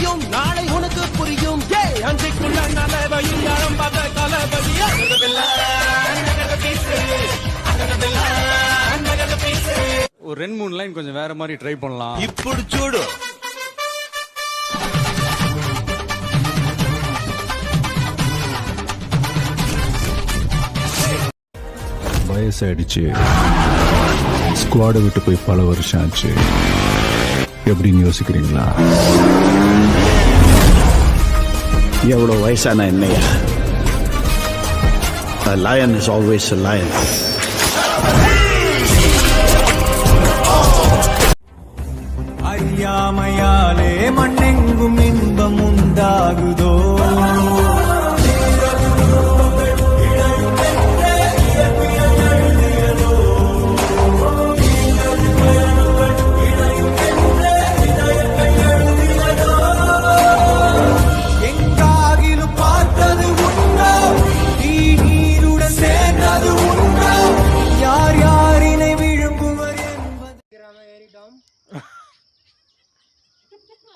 முடியும், நாளை உனக்கு புரியும். அஞ்சுக்குள்ள நலவையும் யாரும் பார்த்த கலபதி. ஒரு 2-3 லைன் கொஞ்சம் வேற மாதிரி ட்ரை பண்ணலாம். ఇప్పుడు చూడు. வயசாயிடுச்சு, ஸ்குவாடை விட்டு போய் பல வருஷம் ஆச்சு. எப்படின்னு யோசிக்கிறீங்களா? எவ்வளோ வயசான என்னையா? A lion is always a lion. அறியாமையாலே மண்ணெங்கும் இன்பம் உண்டாகுதோ.